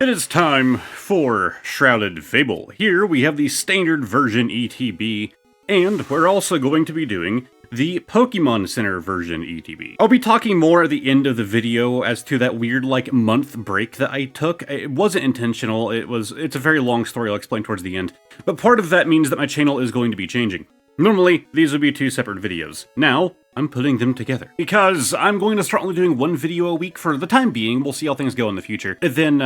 It is time for Shrouded Fable. Here we have the standard version ETB, and we're also going to be doing the Pokémon Center version ETB. I'll be talking more at the end of the video as to that weird, month break that I took. It wasn't intentional, it's a very long story I'll explain towards the end, but part of that means that my channel is going to be changing. Normally, these would be two separate videos. Now, I'm putting them together. Because I'm going to start only doing one video a week for the time being. We'll see how things go in the future. And then,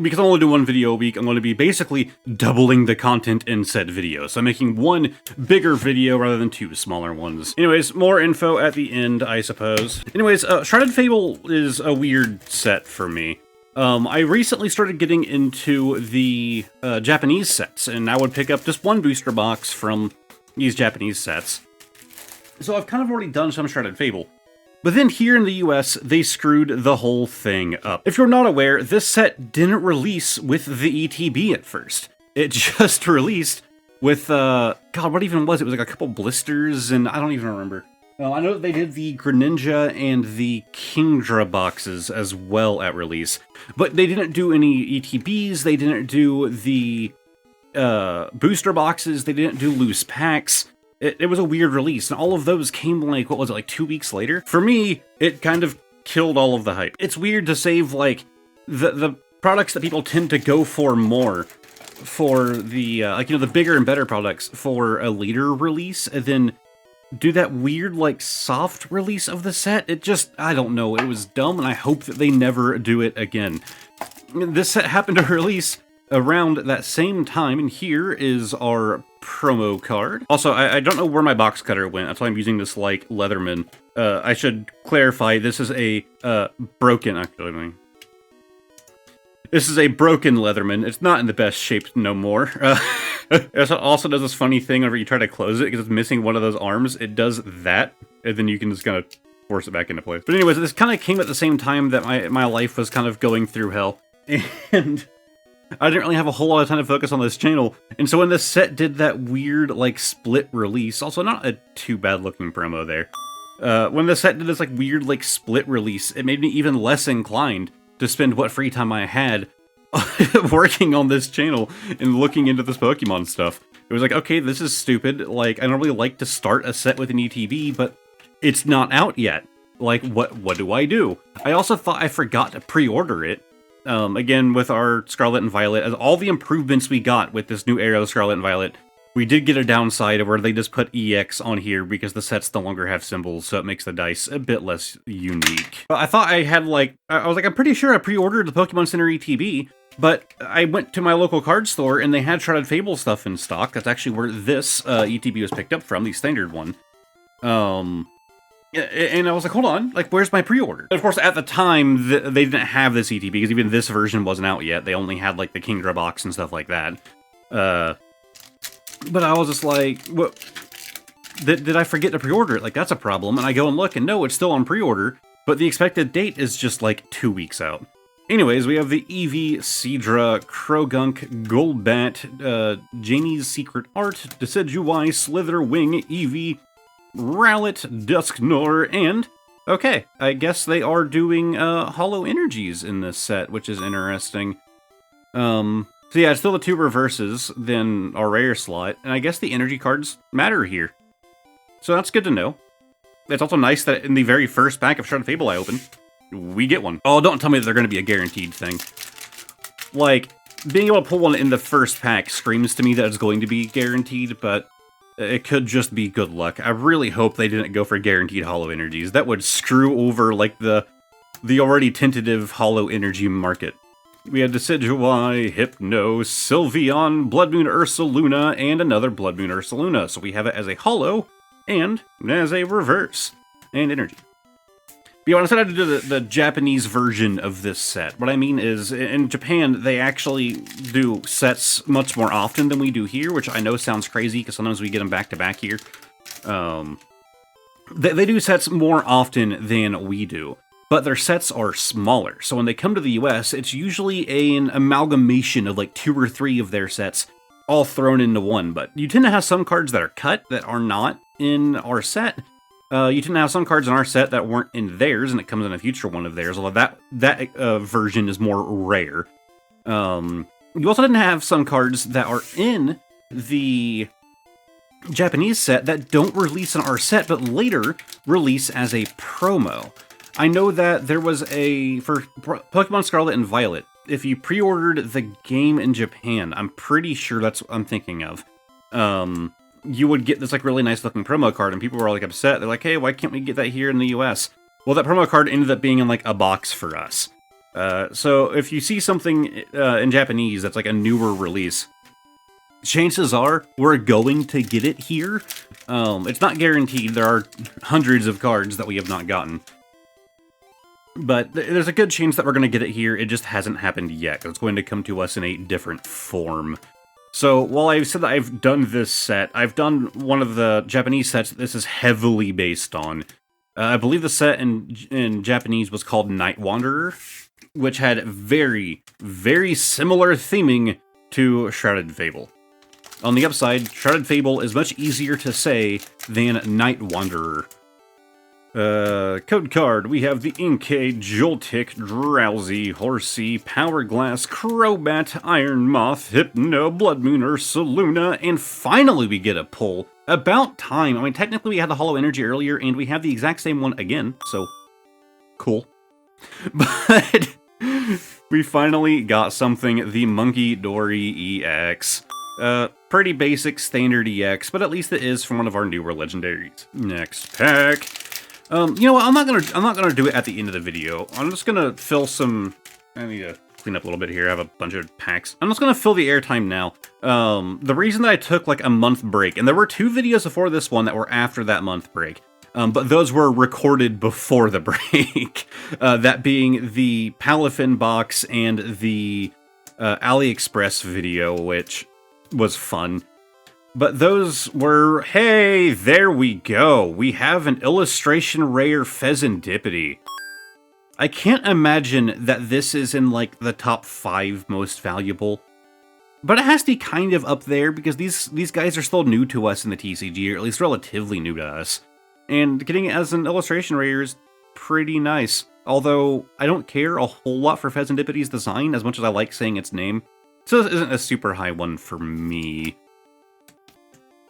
because I'm only doing one video a week, I'm going to be basically doubling the content in said video. So I'm making one bigger video rather than two smaller ones. Anyways, more info at the end, I suppose. Anyways, Shrouded Fable is a weird set for me. I recently started getting into the Japanese sets, and I would pick up just one booster box from these Japanese sets. So I've kind of already done some Shrouded Fable. But then here in the US, they screwed the whole thing up. If you're not aware, this set didn't release with the ETB at first. It just released with, God, what even was it? It was like a couple blisters, and I don't even remember. I know that they did the Greninja and the Kingdra boxes as well at release. But they didn't do any ETBs, they didn't do the booster boxes, they didn't do loose packs. It was a weird release, and all of those came like 2 weeks later? For me, it kind of killed all of the hype. It's weird to save, the products that people tend to go for more for the, the bigger and better products for a later release, and then do that weird, soft release of the set. It just, I don't know, it was dumb, and I hope that they never do it again. This set happened to release around that same time, and here is our promo card. Also, I don't know where my box cutter went. That's why I'm using this, Leatherman. I should clarify, this is a, broken, actually, this is a broken Leatherman. It's not in the best shape no more. It also does this funny thing whenever you try to close it, because it's missing one of those arms. It does that, and then you can just kind of force it back into place. But anyways, this kind of came at the same time that my life was kind of going through hell, and I didn't really have a whole lot of time to focus on this channel, and so when this set did that weird, split release, also not a too bad looking promo there, when the set did this, weird, split release, it made me even less inclined to spend what free time I had working on this channel and looking into this Pokemon stuff. It was okay, this is stupid, I normally like to start a set with an ETB, but it's not out yet. What do I do? I also thought I forgot to pre-order it. Again, with our Scarlet and Violet, as all the improvements we got with this new era of Scarlet and Violet, we did get a downside of where they just put EX on here because the sets no longer have symbols, so it makes the dice a bit less unique. But I thought I had, I was I'm pretty sure I pre-ordered the Pokemon Center ETB, but I went to my local card store and they had Shrouded Fable stuff in stock. That's actually where this ETB was picked up from, the standard one. And I was hold on, where's my pre-order? And of course, at the time, they didn't have this ETB, because even this version wasn't out yet. They only had, the Kingdra box and stuff like that. But I was just what? Did I forget to pre-order it? That's a problem. And I go and look, and no, it's still on pre-order, but the expected date is just, 2 weeks out. Anyways, we have the Eevee, Seadra, Krogunk, Golbat, Janie's Secret Art, Decidueye, Slitherwing, Eevee, Rowlet, Dusknoir, and, okay, I guess they are doing, Hollow Energies in this set, which is interesting. So yeah, it's still the two reverses, then our rare slot, and I guess the energy cards matter here. So that's good to know. It's also nice that in the very first pack of Shrouded Fable I opened, we get one. Oh, don't tell me that they're going to be a guaranteed thing. Being able to pull one in the first pack screams to me that it's going to be guaranteed, but it could just be good luck. I really hope they didn't go for guaranteed Hollow Energies. That would screw over, the already tentative Hollow Energy market. We had Decidueye, Hypno, Sylveon, Blood Moon Ursaluna, and another Blood Moon Ursaluna. So we have it as a Hollow and as a reverse and energy. But yeah, when I said I had to do the Japanese version of this set, what I mean is, in Japan, they actually do sets much more often than we do here, which I know sounds crazy, because sometimes we get them back-to-back here. They do sets more often than we do, but their sets are smaller. So when they come to the US, it's usually an amalgamation of 2 or 3 of their sets all thrown into one. But you tend to have some cards that are cut that are not in our set, You tend to have some cards in our set that weren't in theirs, and it comes in a future one of theirs, although that version is more rare. You also didn't have some cards that are in the Japanese set that don't release in our set, but later release as a promo. I know that there was for Pokemon Scarlet and Violet, if you pre-ordered the game in Japan, I'm pretty sure that's what I'm thinking of, you would get this like really nice looking promo card, and people were all like upset. They're like, hey, why can't we get that here in the US? Well, that promo card ended up being in like a box for us. So if you see something in Japanese that's like a newer release, chances are we're going to get it here. It's not guaranteed. There are hundreds of cards that we have not gotten. But there's a good chance that we're going to get it here. It just hasn't happened yet. It's going to come to us in a different form. So while I've said that I've done this set, I've done one of the Japanese sets that this is heavily based on. I believe the set in Japanese was called Night Wanderer, which had very, very similar theming to Shrouded Fable. On the upside, Shrouded Fable is much easier to say than Night Wanderer. Code card, we have the Inkay, Joltik, Drowsy, Horsey, Powerglass, Crobat, Iron Moth, Hypno, Blood Moon, Ursaluna, and finally we get a pull. About time. I mean, technically we had the Hollow Energy earlier, and we have the exact same one again, so cool. But we finally got something, the Monkey Dory EX. Pretty basic standard EX, but at least it is from one of our newer legendaries. Next pack. You know what? I'm not gonna do it at the end of the video. I'm just gonna fill some. I need to clean up a little bit here. I have a bunch of packs. I'm just gonna fill the airtime now. The reason that I took like a month break, and there were 2 videos before this one that were after that month break, but those were recorded before the break. That being the Palafin box and the AliExpress video, which was fun. But those were, hey, there we go. We have an illustration rare Pheasantipity. I can't imagine that this is in like the top 5 most valuable. But it has to be kind of up there because these guys are still new to us in the TCG, or at least relatively new to us. And getting it as an illustration rare is pretty nice. Although I don't care a whole lot for Pheasantipity's design as much as I like saying its name. So this isn't a super high one for me.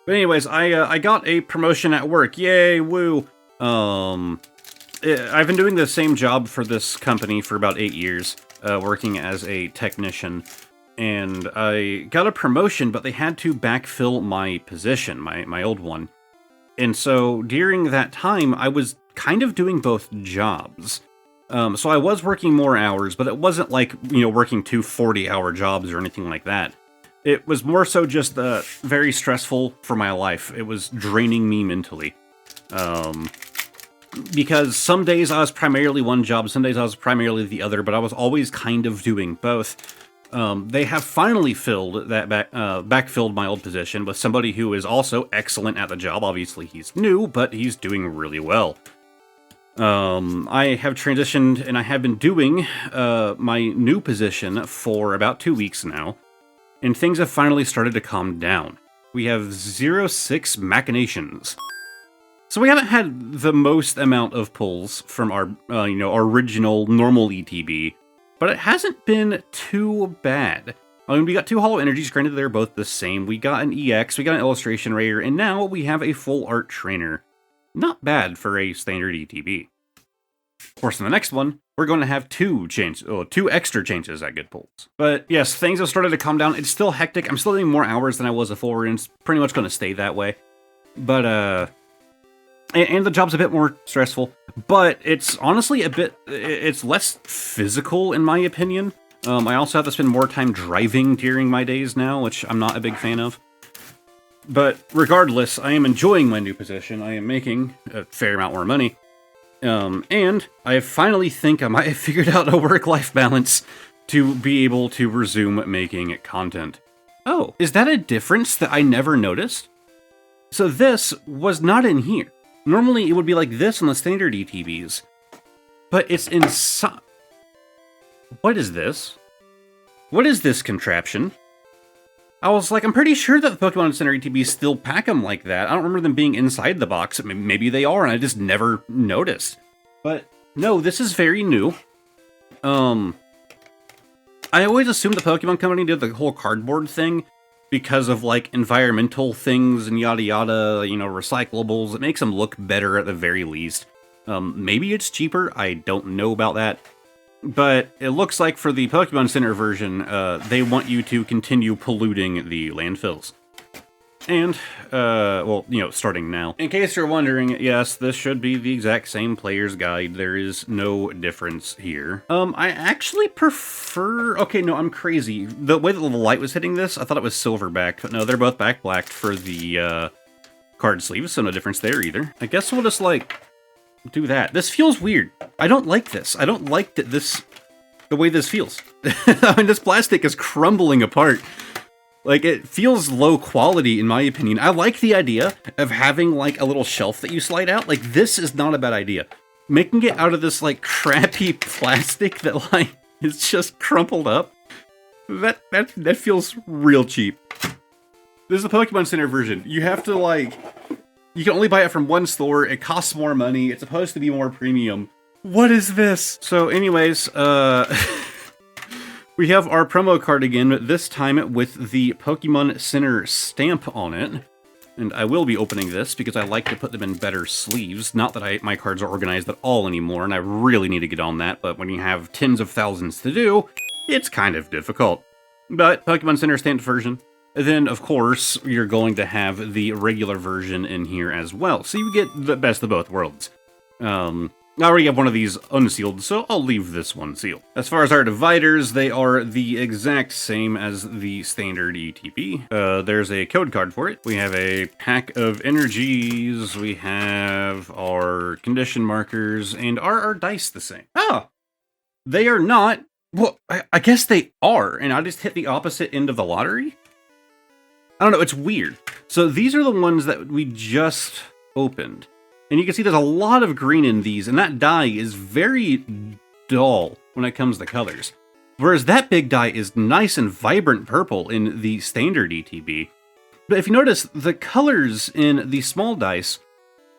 But anyways, I got a promotion at work. Yay, woo. I've been doing the same job for this company for about 8 years, working as a technician. And I got a promotion, but they had to backfill my position, my old one. And so during that time, I was kind of doing both jobs. So I was working more hours, but it wasn't like, you know, working 2 40-hour jobs or anything like that. It was more so just very stressful for my life. It was draining me mentally. Because some days I was primarily one job, some days I was primarily the other, but I was always kind of doing both. They have finally filled that backfilled my old position with somebody who is also excellent at the job. Obviously he's new, but he's doing really well. I have transitioned and I have been doing my new position for about 2 weeks now. And things have finally started to calm down. We have 06 machinations. So we haven't had the most amount of pulls from our, our original normal ETB, but it hasn't been too bad. I mean, we got 2 Hollow Energies, granted they're both the same. We got an EX, we got an Illustration Rare, and now we have a full art trainer. Not bad for a standard ETB. Of course, in the next one, we're going to have 2 extra changes at good pulls. But yes, things have started to calm down. It's still hectic. I'm still doing more hours than I was before, and it's pretty much going to stay that way. But, and the job's a bit more stressful, but it's honestly it's less physical in my opinion. I also have to spend more time driving during my days now, which I'm not a big fan of. But regardless, I am enjoying my new position. I am making a fair amount more money. And I finally think I might have figured out a work-life balance to be able to resume making content. Oh, is that a difference that I never noticed? So this was not in here. Normally it would be like this on the standard ETBs, but it's inside. What is this? What is this contraption? I was like, I'm pretty sure that the Pokemon Center ETBs still pack them like that. I don't remember them being inside the box. Maybe they are, and I just never noticed. But no, this is very new. I I always assumed the Pokemon Company did the whole cardboard thing because of, like, environmental things and yada yada, you know, recyclables. It makes them look better at the very least. Maybe it's cheaper, I don't know about that. But it looks like for the Pokemon Center version, they want you to continue polluting the landfills. And, well, you know, starting now. In case you're wondering, yes, this should be the exact same player's guide. There is no difference here. I actually prefer... Okay, no, I'm crazy. The way that the light was hitting this, I thought it was silver-backed, but no, they're both back-blacked for the, card sleeves, so no difference there either. I guess we'll just, like, do that. This feels weird. I don't like this. I don't like that the way this feels. I mean, this plastic is crumbling apart. Like, it feels low quality, in my opinion. I like the idea of having, like, a little shelf that you slide out. Like, this is not a bad idea. Making it out of this, like, crappy plastic that, like, is just crumpled up, that feels real cheap. This is the Pokemon Center version. You have to, like... You can only buy it from one store, it costs more money, it's supposed to be more premium. What is this? So anyways, we have our promo card again, but this time with the Pokemon Center stamp on it. And I will be opening this because I like to put them in better sleeves. Not that my cards are organized at all anymore, and I really need to get on that, but when you have tens of thousands to do, it's kind of difficult. But Pokemon Center stamped version. Then, of course, you're going to have the regular version in here as well. So you get the best of both worlds. I already have one of these unsealed, so I'll leave this one sealed. As far as our dividers, they are the exact same as the standard ETB. There's a code card for it. We have a pack of energies, we have our condition markers, and are our dice the same? Oh! They are not. Well, I guess they are, and I just hit the opposite end of the lottery? I don't know, it's weird. So these are the ones that we just opened. And you can see there's a lot of green in these, and that die is very dull when it comes to colors. Whereas that big die is nice and vibrant purple in the standard ETB. But if you notice, the colors in the small dice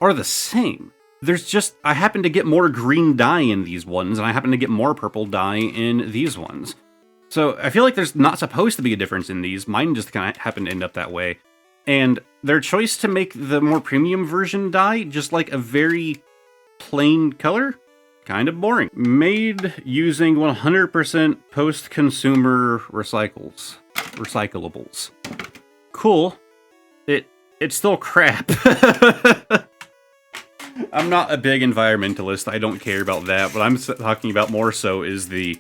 are the same. There's just, I happen to get more green dye in these ones, and I happen to get more purple dye in these ones. So I feel like there's not supposed to be a difference in these. Mine just kind of happened to end up that way. And their choice to make the more premium version dye just like a very plain color, kind of boring. Made using 100% post-consumer recyclables. Cool. It's still crap. I'm not a big environmentalist. I don't care about that. What I'm talking about more so is the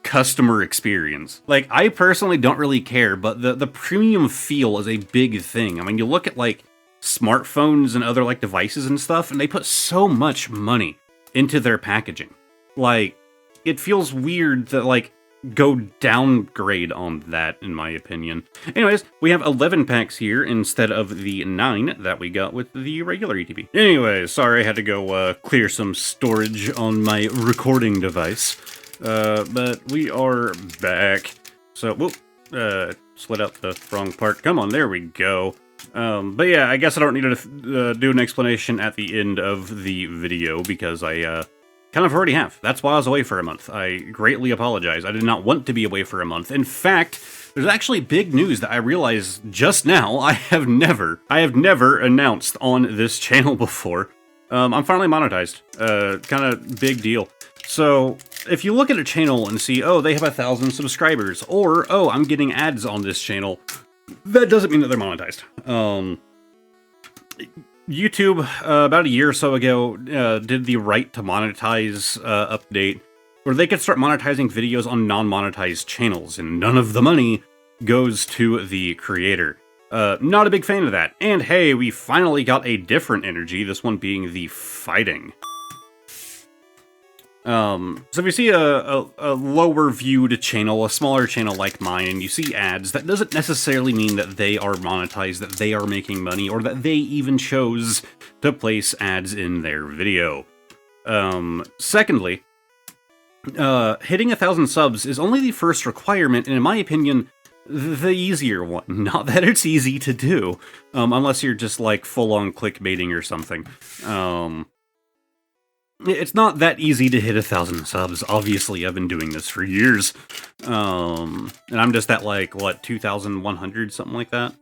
customer experience. Like, I personally don't really care, but the premium feel is a big thing. I mean, you look at, like, smartphones and other, like, devices and stuff, and they put so much money into their packaging. Like, it feels weird to, like, go downgrade on that, in my opinion. Anyways, we have 11 packs here instead of the 9 that we got with the regular ETB. Anyways, sorry, I had to go clear some storage on my recording device. But we are back. So, whoop, slid out the wrong part. Come on, there we go. But yeah, I guess I don't need to do an explanation at the end of the video because I kind of already have. That's why I was away for a month. I greatly apologize. I did not want to be away for a month. In fact, there's actually big news that I realized just now I have never announced on this channel before. I'm finally monetized. Kind of big deal. So, if you look at a channel and see, oh, they have 1,000 subscribers, or, oh, I'm getting ads on this channel, that doesn't mean that they're monetized. YouTube, about a year or so ago, did the right to monetize update, where they could start monetizing videos on non-monetized channels, and none of the money goes to the creator. Not a big fan of that. And hey, we finally got a different energy, this one being the fighting. So if you see a lower viewed channel, a smaller channel like mine, and you see ads, that doesn't necessarily mean that they are monetized, that they are making money, or that they even chose to place ads in their video. Secondly, hitting 1,000 subs is only the first requirement, and in my opinion, the easier one. Not that it's easy to do, unless you're just like full-on clickbaiting or something. It's not that easy to hit 1,000 subs. Obviously, I've been doing this for years. And I'm just at, like, what, 2,100, something like that?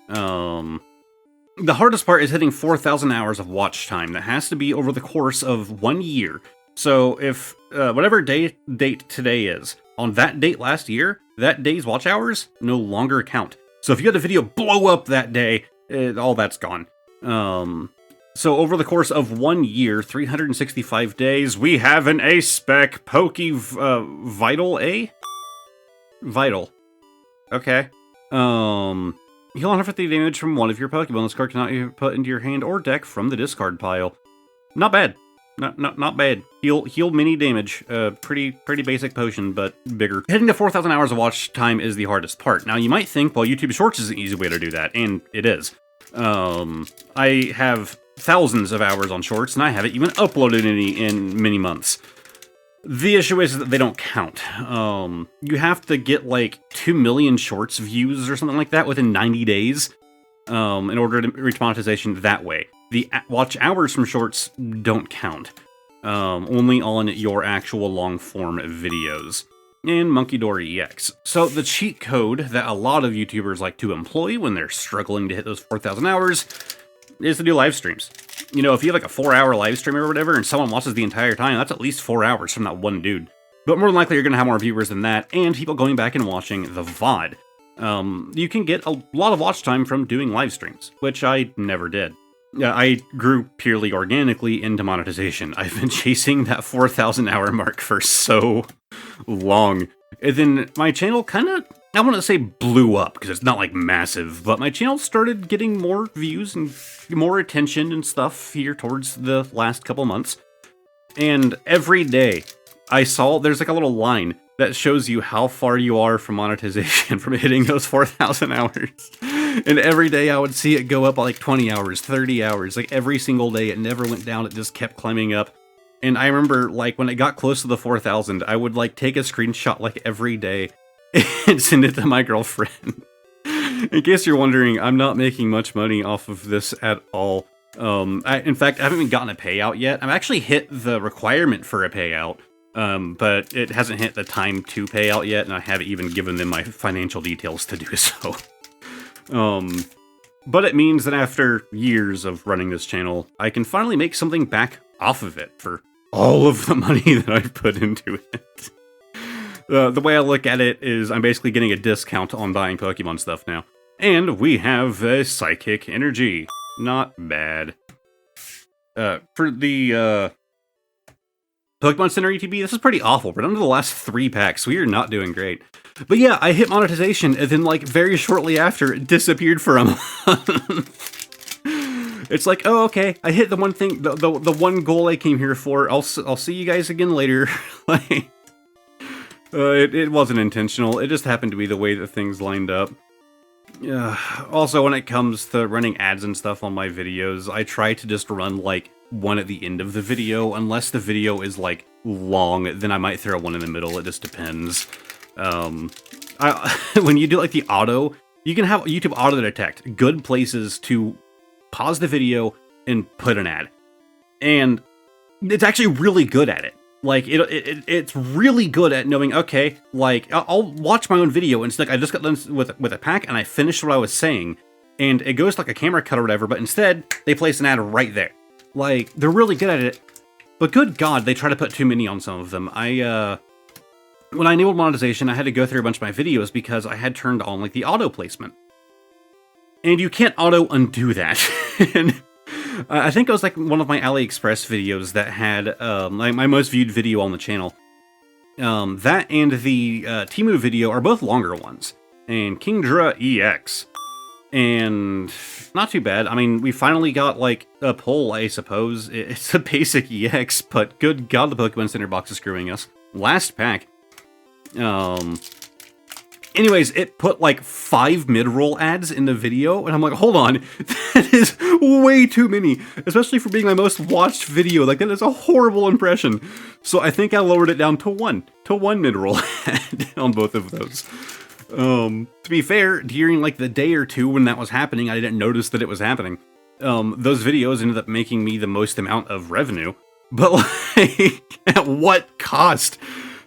The hardest part is hitting 4,000 hours of watch time. That has to be over the course of 1 year. So if, whatever date today is, on that date last year, that day's watch hours no longer count. So if you had a video blow up that day, all that's gone. So over the course of 1 year, 365 days, we have an A-spec Vital A? Vital. Okay. Heal 150 damage from one of your Pokemon. This card cannot be put into your hand or deck from the discard pile. Not bad. Not bad. Heal mini damage. Pretty basic potion, but bigger. Hitting to 4,000 hours of watch time is the hardest part. Now, you might think, well, YouTube Shorts is an easy way to do that, and it is. I have thousands of hours on Shorts, and I haven't even uploaded any in many months. The issue is that they don't count. You have to get like 2 million Shorts views or something like that within 90 days in order to reach monetization that way. The watch hours from Shorts don't count. Only on your actual long-form videos. And Monkey Door EX. So the cheat code that a lot of YouTubers like to employ when they're struggling to hit those 4,000 hours is to do live streams. You know, if you have like a 4-hour live stream or whatever, and someone watches the entire time, that's at least 4 hours from that one dude. But more than likely, you're going to have more viewers than that, and people going back and watching the VOD. You can get a lot of watch time from doing live streams, which I never did. I grew purely organically into monetization. I've been chasing that 4,000 hour mark for so long. And then my channel kind of, I want to say blew up, because it's not like massive, but my channel started getting more views and more attention and stuff here towards the last couple months. And every day I saw, there's like a little line that shows you how far you are from monetization, from hitting those 4,000 hours. And every day I would see it go up by like 20 hours, 30 hours, like every single day. It never went down, it just kept climbing up. And I remember, like, when it got close to the 4,000, I would, like, take a screenshot, like, every day and send it to my girlfriend. In case you're wondering, I'm not making much money off of this at all. In fact, I haven't even gotten a payout yet. I've actually hit the requirement for a payout, but it hasn't hit the time to pay out yet, and I haven't even given them my financial details to do so. But it means that after years of running this channel, I can finally make something back off of it for all of the money that I've put into it. The way I look at it is I'm basically getting a discount on buying Pokemon stuff now. And we have a Psychic Energy. Not bad. For the Pokemon Center ETB, this is pretty awful. We're down to the last 3 packs. We are not doing great. But yeah, I hit monetization, and then, like, very shortly after, it disappeared for a month. It's like, oh, okay, I hit the one thing, the one goal I came here for. I'll see you guys again later. Like, it wasn't intentional. It just happened to be the way that things lined up. Also, when it comes to running ads and stuff on my videos, I try to just run, like, one at the end of the video. Unless the video is, like, long, then I might throw one in the middle. It just depends. When you do, like, the auto, you can have YouTube auto-detect good places to pause the video and put an ad. And it's actually really good at it. Like, it's really good at knowing, okay, like, I'll watch my own video, and it's like, I just got done with a pack, and I finished what I was saying, and it goes like a camera cut or whatever, but instead, they place an ad right there. Like, they're really good at it, but good God, they try to put too many on some of them. When I enabled monetization, I had to go through a bunch of my videos because I had turned on, like, the auto placement. And you can't auto undo that. And I think it was like one of my AliExpress videos that had like my most viewed video on the channel. That and the Temu video are both longer ones. And Kingdra EX. And not too bad. I mean, we finally got like a pull, I suppose. It's a basic EX, but good God, the Pokemon Center box is screwing us. Last pack. Anyways, it put like 5 mid-roll ads in the video, and I'm like, hold on, that is way too many, especially for being my most watched video. Like, that is a horrible impression. So I think I lowered it down to one mid-roll ad on both of those. To be fair, during like the day or two when that was happening, I didn't notice that it was happening. Those videos ended up making me the most amount of revenue. but like, at what cost?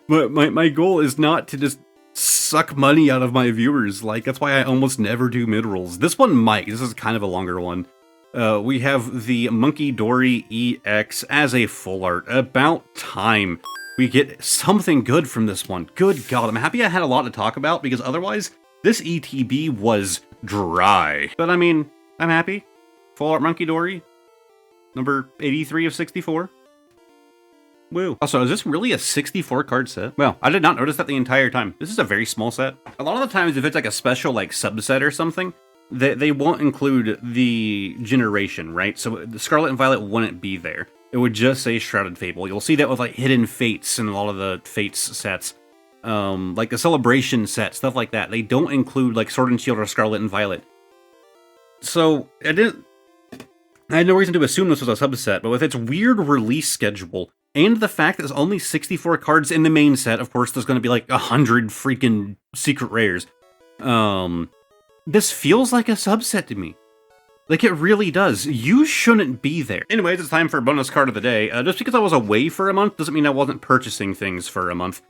My goal is not to just suck money out of my viewers. Like, that's why I almost never do mid-rolls. This one might. This is kind of a longer one. We have the Monkey Dory EX as a full art. About time we get something good from this one. Good God, I'm happy I had a lot to talk about, because otherwise, this ETB was dry. But I mean, I'm happy. Full art Monkey Dory, number 83 of 64. Woo. Also, is this really a 64 card set? Well, I did not notice that the entire time. This is a very small set. A lot of the times, if it's like a special like subset or something, they won't include the generation, right? So the Scarlet and Violet wouldn't be there. It would just say Shrouded Fable. You'll see that with like Hidden Fates and a lot of the Fates sets. Like the Celebration set, stuff like that. They don't include like Sword and Shield or Scarlet and Violet. So I had no reason to assume this was a subset, but with its weird release schedule, and the fact that there's only 64 cards in the main set, of course there's going to be like 100 freaking secret rares. This feels like a subset to me. Like, it really does. You shouldn't be there. Anyways, it's time for bonus card of the day. Just because I was away for a month doesn't mean I wasn't purchasing things for a month.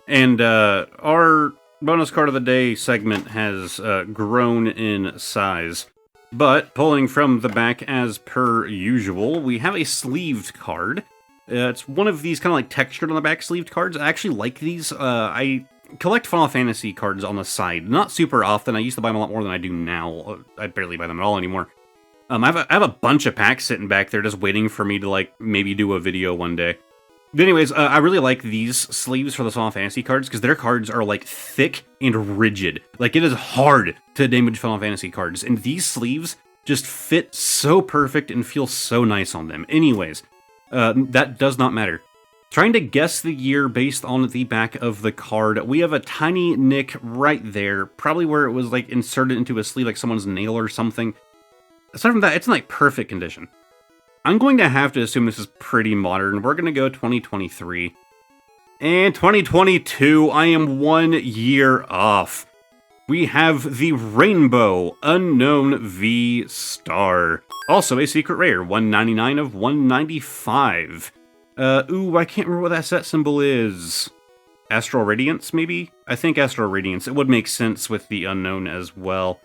And our bonus card of the day segment has grown in size. But, pulling from the back as per usual, we have a sleeved card. It's one of these kind of like textured on the back sleeved cards. I actually like these. I collect Final Fantasy cards on the side. Not super often. I used to buy them a lot more than I do now. I barely buy them at all anymore. I have a bunch of packs sitting back there just waiting for me to like maybe do a video one day. But anyways, I really like these sleeves for the Final Fantasy cards because their cards are like thick and rigid. Like, it is hard to damage Final Fantasy cards, and these sleeves just fit so perfect and feel so nice on them. Anyways, that does not matter. Trying to guess the year based on the back of the card, we have a tiny nick right there, probably where it was like inserted into a sleeve, like someone's nail or something. Aside from that, it's in like perfect condition. I'm going to have to assume this is pretty modern. We're going to go 2023. And 2022, I am 1 year off. We have the Rainbow Unknown V Star. Also a secret rare, 199 of 195. Ooh, I can't remember what that set symbol is. Astral Radiance, maybe? I think Astral Radiance. It would make sense with the unknown as well.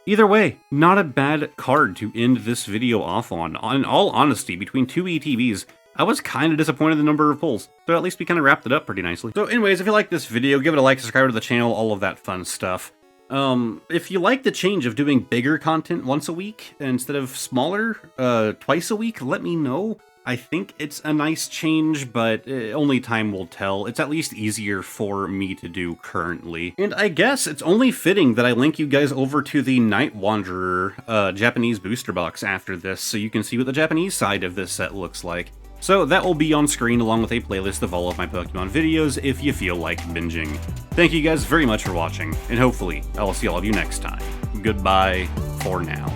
Either way, not a bad card to end this video off on. In all honesty, between two ETBs, I was kind of disappointed in the number of pulls, so at least we kind of wrapped it up pretty nicely. So anyways, if you like this video, give it a like, subscribe to the channel, all of that fun stuff. If you like the change of doing bigger content once a week instead of smaller twice a week, let me know. I think it's a nice change, but only time will tell. It's at least easier for me to do currently. And I guess it's only fitting that I link you guys over to the Night Wanderer Japanese booster box after this, so you can see what the Japanese side of this set looks like. So that will be on screen along with a playlist of all of my Pokemon videos if you feel like binging. Thank you guys very much for watching, and hopefully I will see all of you next time. Goodbye for now.